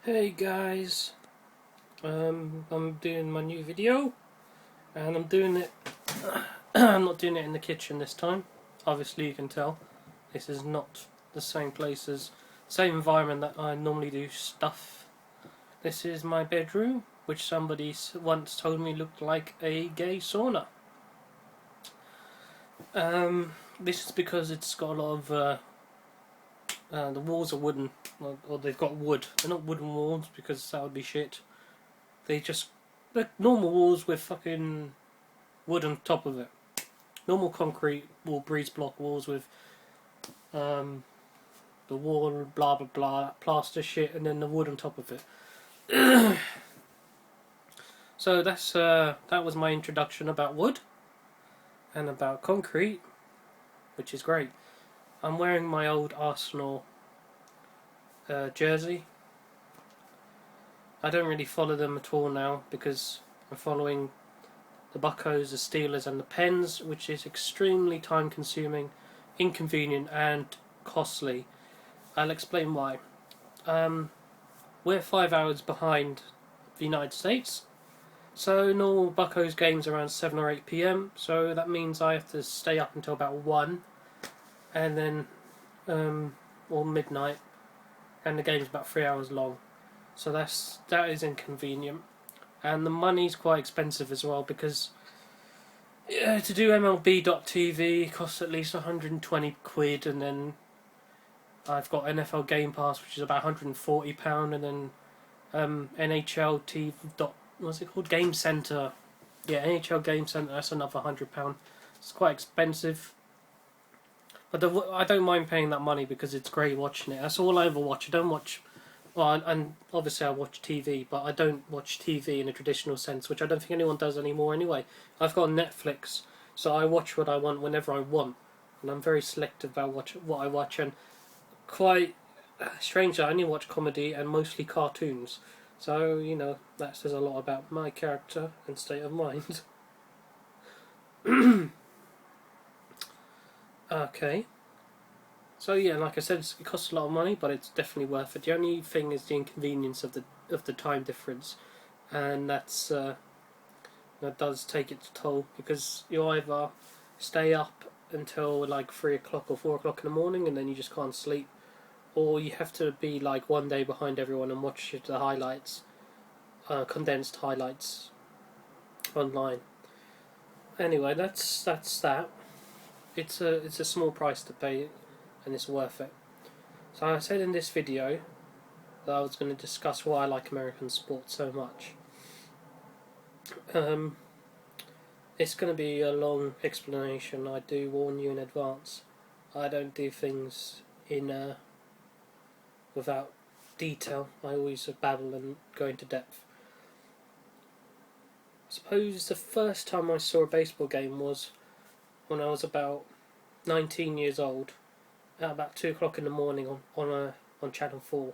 Hey guys, I'm doing my new video, and I'm doing it. I'm not doing it in the kitchen this time. Obviously, you can tell this is not the same place as same environment that I normally do stuff. This is my bedroom, which somebody once told me looked like a gay sauna. This is because it's got a lot of the walls are wooden, or they've got wood. They're not wooden walls because that would be shit. They're normal walls with fucking wood on top of it. Normal concrete wall, breeze block walls with the wall, blah blah blah, plaster shit, and then the wood on top of it. So that was my introduction about wood and about concrete, which is great. I'm wearing my old Arsenal jersey. I don't really follow them at all now because I'm following the Buccos, the Steelers and the Pens, which is extremely time consuming, inconvenient and costly. I'll explain why. We're 5 hours behind the United States, so normal Buccos games around 7 or 8 PM, so that means I have to stay up until about 1 and then or midnight, and the game's about 3 hours long. So that is inconvenient, and the money's quite expensive as well because to do MLB.TV costs at least 120 quid, and then I've got NFL Game Pass, which is about £140, and then NHL TV. What's it called? Game Centre. Yeah, NHL Game Centre. That's another £100. It's quite expensive, but I don't mind paying that money because it's great watching it. That's all I ever watch. I don't watch. Well, and obviously I watch TV, but I don't watch TV in a traditional sense, which I don't think anyone does anymore anyway. I've got Netflix, so I watch what I want whenever I want, and I'm very selective about what I watch, and quite strangely, I only watch comedy and mostly cartoons. So, that says a lot about my character and state of mind. Okay. So yeah, like I said, it costs a lot of money, but it's definitely worth it. The only thing is the inconvenience of the time difference, and that does take its toll because you either stay up until like 3 o'clock or 4 o'clock in the morning, and then you just can't sleep, or you have to be like one day behind everyone and watch the highlights, condensed highlights, online. Anyway, that's that. It's a small price to pay, and it's worth it. So I said in this video that I was going to discuss why I like American sports so much. It's going to be a long explanation. I do warn you in advance. I don't do things in without detail. I always babble and go into depth. I suppose the first time I saw a baseball game was when I was about 19 years old, at about 2 o'clock in the morning on Channel 4,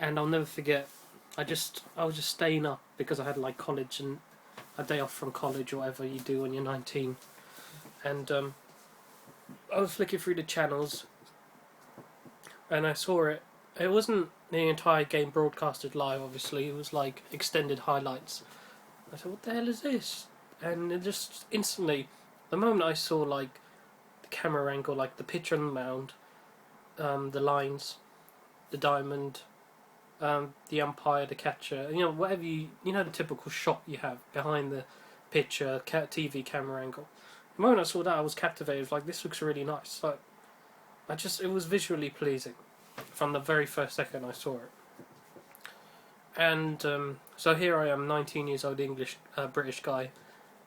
and I'll never forget. I was just staying up because I had like college and a day off from college or whatever you do when you're 19, and I was flicking through the channels, and I saw it. It wasn't the entire game broadcasted live, obviously. It was like extended highlights. I said, "What the hell is this?" And it just instantly, the moment I saw like the camera angle, like the pitcher on the mound, the lines, the diamond, the umpire, the catcher, whatever the typical shot you have behind the pitcher, TV camera angle. The moment I saw that, I was captivated. I was like, this looks really nice. Like, it was visually pleasing from the very first second I saw it. And so here I am, 19 years old, British guy,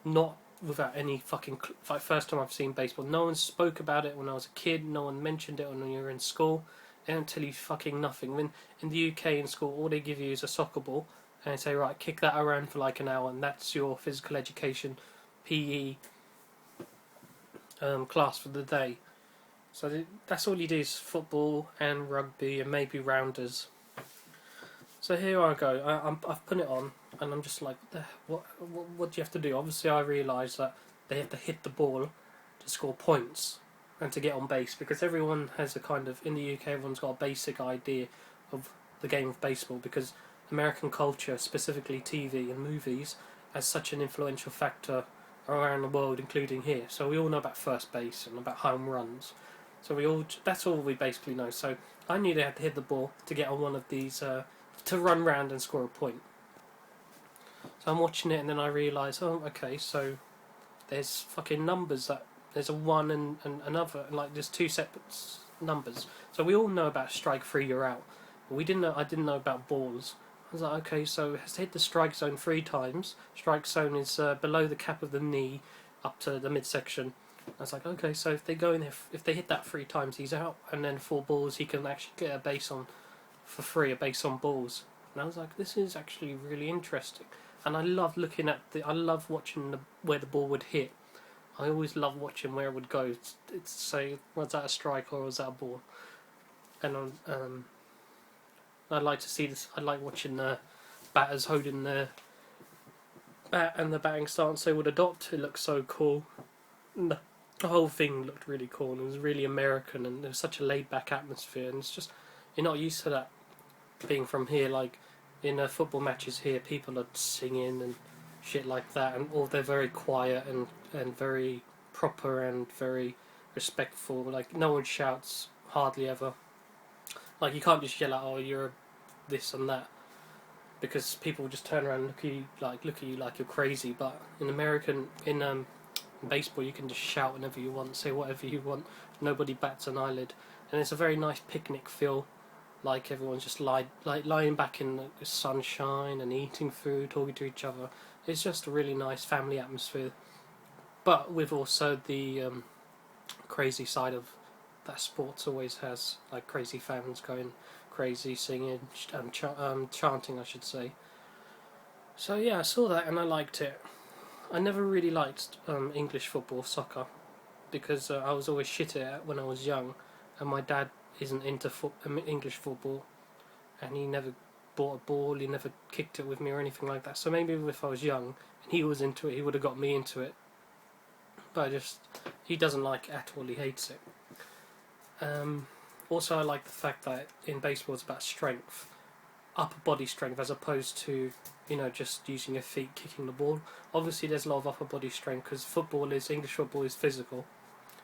not without any fucking first time I've seen baseball. No one spoke about it when I was a kid. No one mentioned it when you were in school. They don't tell you fucking nothing. When in the UK in school, all they give you is a soccer ball, and they say, right, kick that around for like an hour, and that's your physical education, PE class for the day. So that's all you do is football and rugby and maybe rounders. So here I go. I've put it on, and I'm just like, what do you have to do? Obviously, I realise that they have to hit the ball to score points and to get on base, because everyone has a kind of, in the UK, everyone's got a basic idea of the game of baseball, because American culture, specifically TV and movies, has such an influential factor around the world, including here. So we all know about first base and about home runs. So that's all we basically know. So I knew they had to hit the ball to get on one of these, to run round and score a point. So I'm watching it, and then I realise, oh, okay, so there's fucking numbers that there's a 1 and another, and like there's 2 separate numbers. So we all know about strike 3, you're out. But I didn't know about balls. I was like, okay, so it has to hit the strike zone 3 times. Strike zone is below the cap of the knee, up to the midsection. I was like, okay, so if they go in, if they hit that 3 times, he's out, and then 4 balls, he can actually get a base on for free, a base on balls. And I was like, this is actually really interesting. And I love looking at I love watching where the ball would hit. I always love watching where it would go. It's say, was that a strike or was that a ball? And I'd like to see this. I like watching the batters holding their bat and the batting stance they would adopt. It looks so cool. And the whole thing looked really cool, and it was really American, and there was such a laid-back atmosphere. And it's just, you're not used to that being from here. Like in football matches here, people are singing and shit like that, or they're very quiet and very proper and very respectful. Like no one shouts hardly ever. Like you can't just yell out, "Oh, you're this and that," because people just turn around and look at you like you're crazy. But in baseball, you can just shout whenever you want, say whatever you want. Nobody bats an eyelid, and it's a very nice picnic feel. Like everyone's just lying back in the sunshine and eating food, talking to each other. It's just a really nice family atmosphere. But with also the crazy side of that sports always has, like crazy fans going crazy, singing, chanting, I should say. So yeah, I saw that and I liked it. I never really liked English football, soccer, because I was always shit at it when I was young, and my dad isn't into English football, and he never bought a ball, he never kicked it with me or anything like that. So maybe if I was young and he was into it, he would have got me into it. But he doesn't like it at all, he hates it. Also, I like the fact that in baseball it's about strength, upper body strength, as opposed to, just using your feet kicking the ball. Obviously there's a lot of upper body strength, because English football is physical.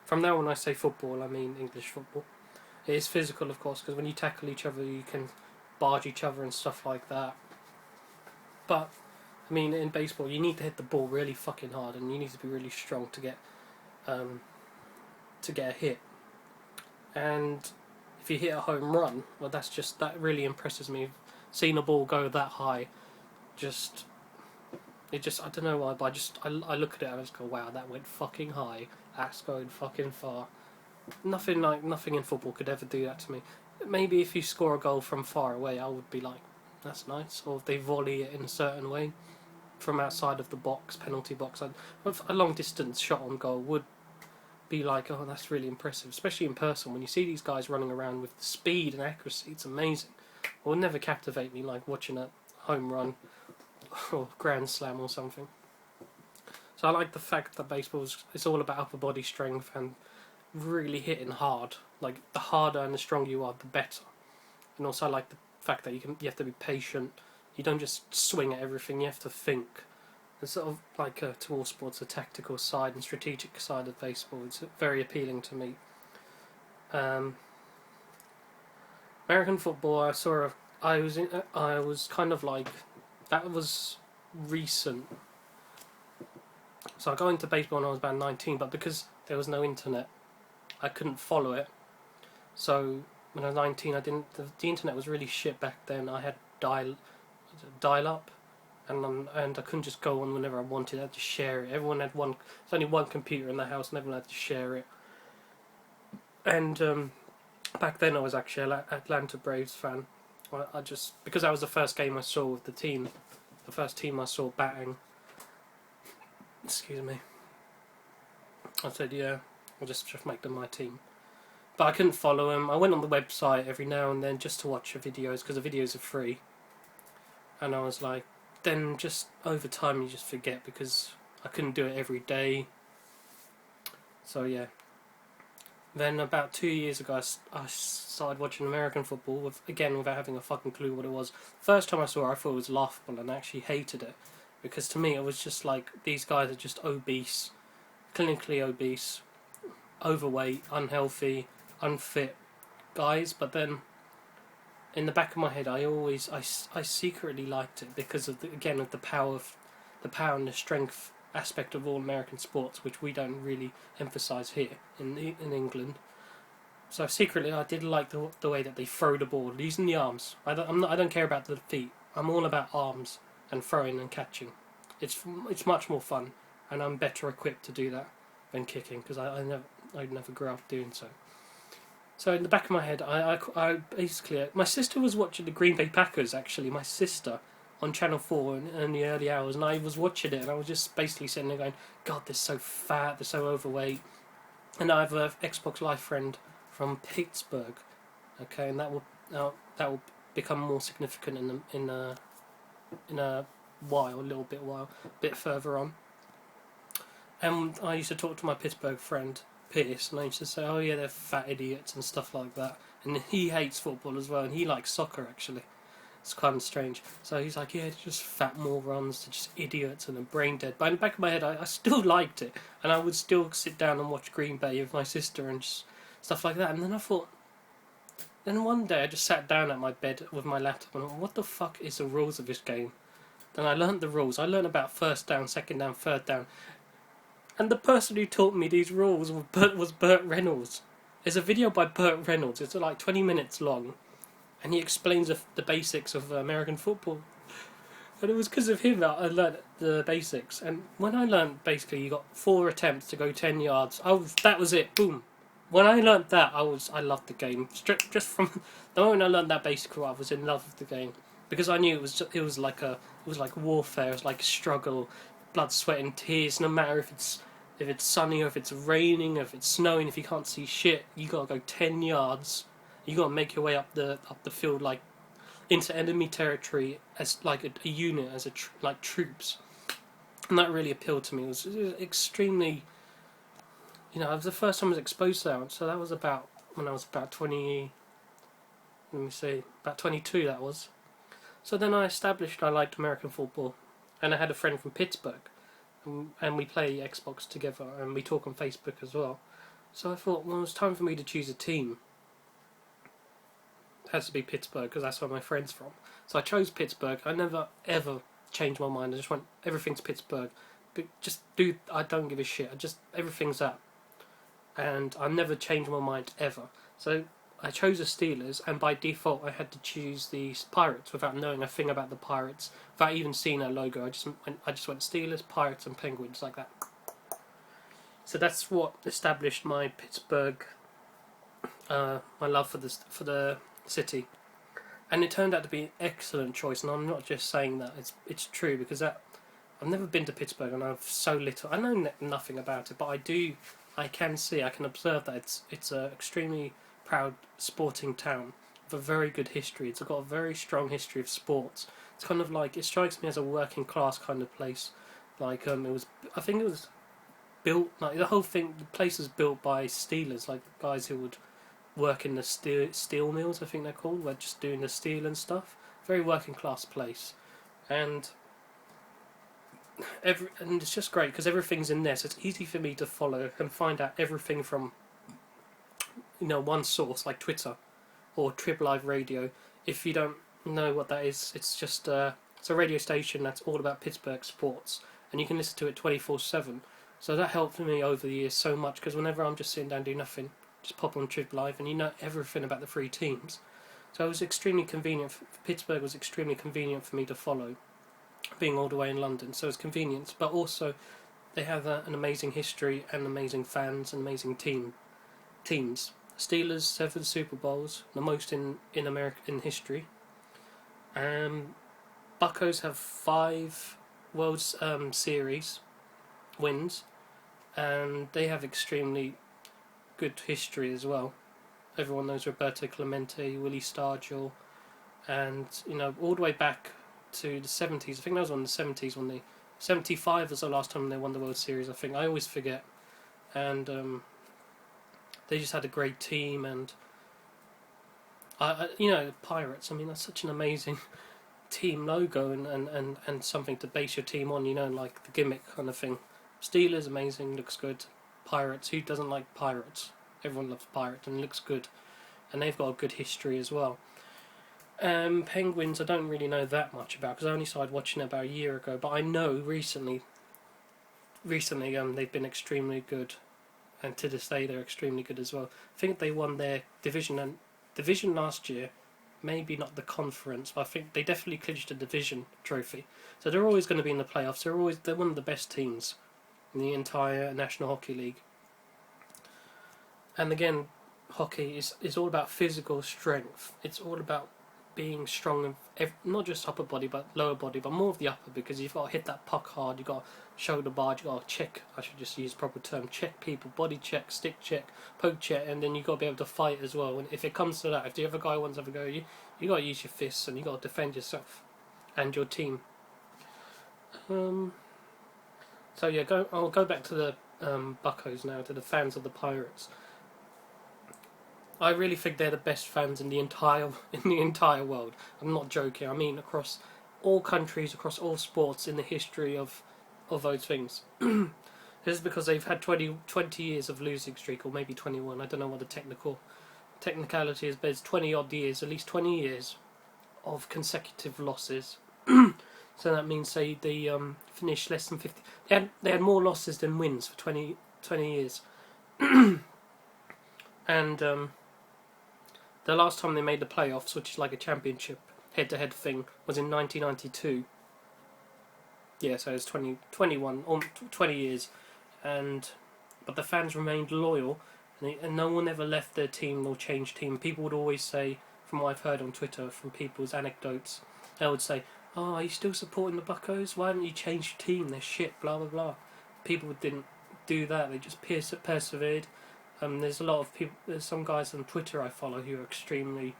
From now on, when I say football, I mean English football. It is physical, of course, because when you tackle each other, you can barge each other and stuff like that. But, I mean, in baseball, you need to hit the ball really fucking hard, and you need to be really strong to get a hit. And if you hit a home run, well, that really impresses me. Seeing a ball go that high, I don't know why, but I look at it and I just go, wow, that went fucking high. That's going fucking far. Nothing in football could ever do that to me. Maybe if you score a goal from far away, I would be like, that's nice. Or if they volley it in a certain way from outside of the box, penalty box, a long distance shot on goal would be like, oh, that's really impressive. Especially in person, when you see these guys running around with speed and accuracy, it's amazing. It will never captivate me like watching a home run or grand slam or something. So I like the fact that it's all about upper body strength and really hitting hard. Like, the harder and the stronger you are, the better. And also I like the fact that you have to be patient. You don't just swing at everything, you have to think. It's sort of like to all sports, a tactical side and strategic side of baseball. It's very appealing to me. American football, I was kind of like, that was recent. So I got into baseball when I was about 19, but because there was no internet, I couldn't follow it. So when I was 19, the internet was really shit back then. I had dial-up, and I couldn't just go on whenever I wanted. I had to share it. There's only one computer in the house, and everyone had to share it. And back then I was actually an Atlanta Braves fan. Because that was the first game I saw with the team, the first team I saw batting. Excuse me. I said, yeah, I'll just make them my team. But I couldn't follow them. I went on the website every now and then just to watch the videos, because the videos are free. And I was like, then just over time you just forget, because I couldn't do it every day. So yeah. Then about 2 years ago, I started watching American football, without having a fucking clue what it was. First time I saw it, I thought it was laughable, and I actually hated it. Because to me, it was just like, these guys are just obese, clinically obese, overweight, unhealthy, unfit guys. But then, in the back of my head, I secretly liked it because of of the power and the strength aspect of all American sports, which we don't really emphasise here in England. So secretly, I did like the way that they throw the ball using the arms. I don't care about the feet. I'm all about arms and throwing and catching. It's much more fun, and I'm better equipped to do that than kicking because I never grew up doing so. So in the back of my head, I basically, my sister was watching the Green Bay Packers. Actually, my sister on Channel 4 in the early hours, and I was watching it, and I was just basically sitting there going, God, they're so fat, they're so overweight. And I have an Xbox Live friend from Pittsburgh, okay, and that will become more significant in a while, a bit further on. And I used to talk to my Pittsburgh friend Pierce, and I used to say, "Oh yeah, they're fat idiots" and stuff like that. And he hates football as well, and he likes soccer actually. It's kind of strange. So he's like, "Yeah, they're just fat morons, they're just idiots and they're brain dead." But in the back of my head, I still liked it, and I would still sit down and watch Green Bay with my sister and just stuff like that. And then I thought, then one day I just sat down at my bed with my laptop and I thought, what the fuck is the rules of this game? Then I learned the rules. I learned about first down, second down, third down. And the person who taught me these rules was Burt Reynolds. There's a video by Burt Reynolds. It's like 20 minutes long, and he explains the basics of American football. And it was because of him that I learned the basics. And when I learned, basically, you got 4 attempts to go 10 yards. That was it. Boom. When I learned that, I loved the game. Just from the moment I learned that basic rule, I was in love with the game because I knew it was like warfare. It was like a struggle, blood, sweat, and tears. No matter if it's sunny or if it's raining, or if it's snowing, if you can't see shit, you gotta go 10 yards. You gotta make your way up the field like into enemy territory as like a unit, as like troops, and that really appealed to me. It was extremely, it was the first time I was exposed to that. So that was about when I was about 20. Let me see, about 22. That was. So then I established I liked American football, and I had a friend from Pittsburgh, and we play Xbox together, and we talk on Facebook as well. So I thought, well, it was time for me to choose a team. It has to be Pittsburgh because that's where my friend's from. So I chose Pittsburgh. I never ever changed my mind. I just went, everything's Pittsburgh. I don't give a shit. Everything's that. And I never changed my mind ever. So I chose the Steelers, and by default I had to choose the Pirates without knowing a thing about the Pirates, without even seeing their logo. I just went Steelers, Pirates, and Penguins like that. So that's what established my Pittsburgh, my love for the city, and it turned out to be an excellent choice. And I'm not just saying that; it's true because I've never been to Pittsburgh, and I've so little. I know nothing about it, but I can observe that it's a extremely proud sporting town with a very good history. It's got a very strong history of sports. It's kind of like, it strikes me as a working class kind of place. Like I think it was built, like the whole thing. The place was built by Steelers, like guys who would work in the steel mills, I think they're called, where just doing the steel and stuff. Very working class place, and it's just great because everything's in there, so it's easy for me to follow and find out everything from one source like Twitter or Trib Live Radio. If you don't know what that is, it's just it's a radio station that's all about Pittsburgh sports, and you can listen to it 24/7. So that helped me over the years so much because whenever I'm just sitting down doing nothing, just pop on Trib Live and you know everything about the 3 teams. So it was extremely convenient. Pittsburgh was extremely convenient for me to follow, being all the way in London. So it's convenience, but also they have an amazing history and amazing fans and amazing teams. Steelers 7 Super Bowls, the most in America in history. Buccos have 5 World Series wins, and they have extremely good history as well. Everyone knows Roberto Clemente, Willie Stargell, and all the way back to the 70s. I think that was on the 70s when 75 was the last time they won the World Series. I think I always forget, and they just had a great team, and the Pirates. I mean, that's such an amazing team logo and something to base your team on. Like the gimmick kind of thing. Steelers, amazing, looks good. Pirates, who doesn't like Pirates? Everyone loves Pirates, and it looks good, and they've got a good history as well. Penguins, I don't really know that much about because I only started watching it about a year ago. But I know recently, they've been extremely good, and to this day they're extremely good as well. I think they won their division last year, maybe not the conference, but I think they definitely clinched a division trophy. So they're always going to be in the playoffs. They're one of the best teams in the entire National Hockey League. And again, hockey is all about physical strength. It's all about being strong, not just upper body but lower body, but more of the upper, because you've got to hit that puck hard, you've got to shoulder barge, you've got to check, I should just use the proper term, check people, body check, stick check, poke check, and then you've got to be able to fight as well. And if it comes to that, if the other guy wants to have a go at you, you've got to use your fists and you've got to defend yourself and your team. So yeah, I'll go back to the Buccos now, to the fans of the Pirates. I really think they're the best fans in the entire world. I'm not joking. I mean, across all countries, across all sports in the history of those things. This is because they've had 20 years of losing streak, or maybe 21. I don't know what the technicality is, but it's 20 odd years, at least 20 years of consecutive losses. So that means they finished less than 50. They had more losses than wins for 20 years. And the last time they made the playoffs, which is like a championship head-to-head thing, was in 1992. Yeah, so it's 20 years, but the fans remained loyal, and no one ever left their team nor changed team. People would always say, from what I've heard on Twitter, from people's anecdotes, they would say, "Oh, are you still supporting the Buccos? Why haven't you changed your team? They're shit, blah blah blah." People didn't do that. They just persevered. There's a lot of people. There's some guys on Twitter I follow who are extremely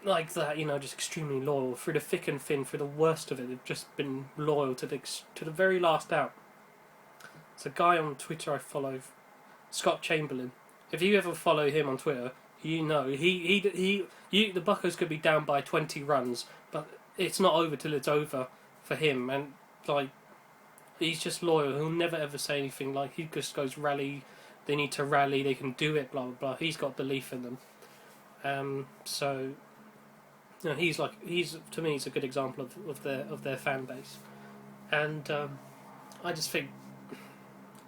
like that. Just extremely loyal through the thick and thin, through the worst of it. They've just been loyal to the very last out. It's a guy on Twitter I follow, Scott Chamberlain. If you ever follow him on Twitter, the Buccos could be down by 20 runs, but it's not over till it's over for him. And he's just loyal. He'll never ever say anything. He just goes rally. They need to rally. They can do it. Blah blah blah. He's got belief in them. So he's to me, he's a good example of their fan base. And I just think,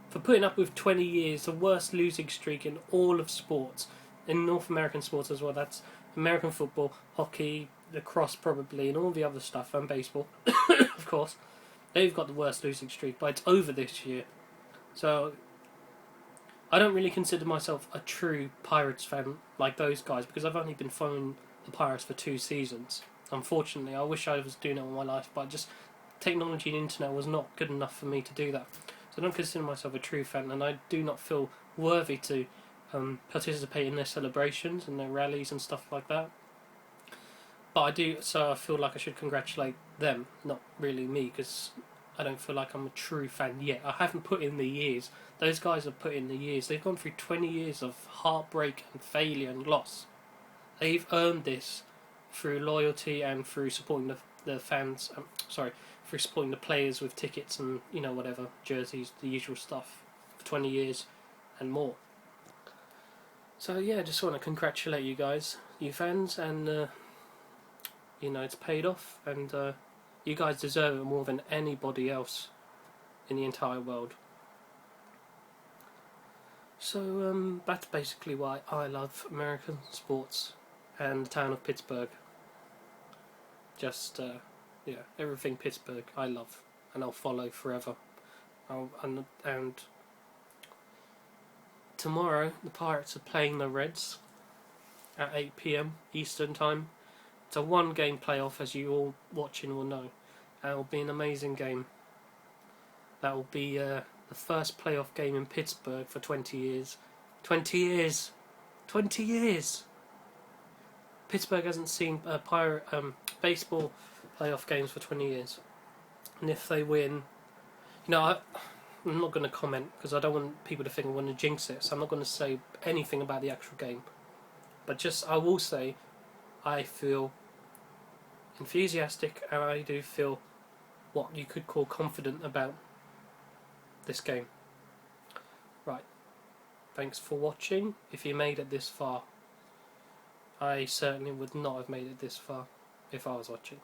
for putting up with 20 years, the worst losing streak in all of sports, in North American sports as well. That's American football, hockey, lacrosse probably, and all the other stuff, and baseball, of course. They've got the worst losing streak, but it's over this year. So I don't really consider myself a true Pirates fan like those guys, because I've only been following the Pirates for 2 seasons. Unfortunately, I wish I was doing it all my life, but just technology and internet was not good enough for me to do that. So I don't consider myself a true fan, and I do not feel worthy to participate in their celebrations and their rallies and stuff like that. But I do, so I feel like I should congratulate them, not really me, because I don't feel like I'm a true fan yet. I haven't put in the years. Those guys have put in the years. They've gone through 20 years of heartbreak and failure and loss. They've earned this through loyalty and through supporting the fans. Through supporting the players with tickets and whatever, jerseys, the usual stuff, for 20 years and more. So yeah, I just want to congratulate you guys, you fans, and it's paid off, and you guys deserve it more than anybody else in the entire world. So that's basically why I love American sports and the town of Pittsburgh. Just everything Pittsburgh I love, and I'll follow forever. And tomorrow the Pirates are playing the Reds at 8 PM Eastern Time. It's a 1-game playoff, as you all watching will know. That will be an amazing game. That will be the first playoff game in Pittsburgh for 20 years. 20 years! 20 years! Pittsburgh hasn't seen baseball playoff games for 20 years. And if they win, I'm not going to comment because I don't want people to think I'm going to jinx it. So I'm not going to say anything about the actual game. But just I will say, I feel enthusiastic and I do feel what you could call confident about this game. Right. Thanks for watching. If you made it this far, I certainly would not have made it this far if I was watching.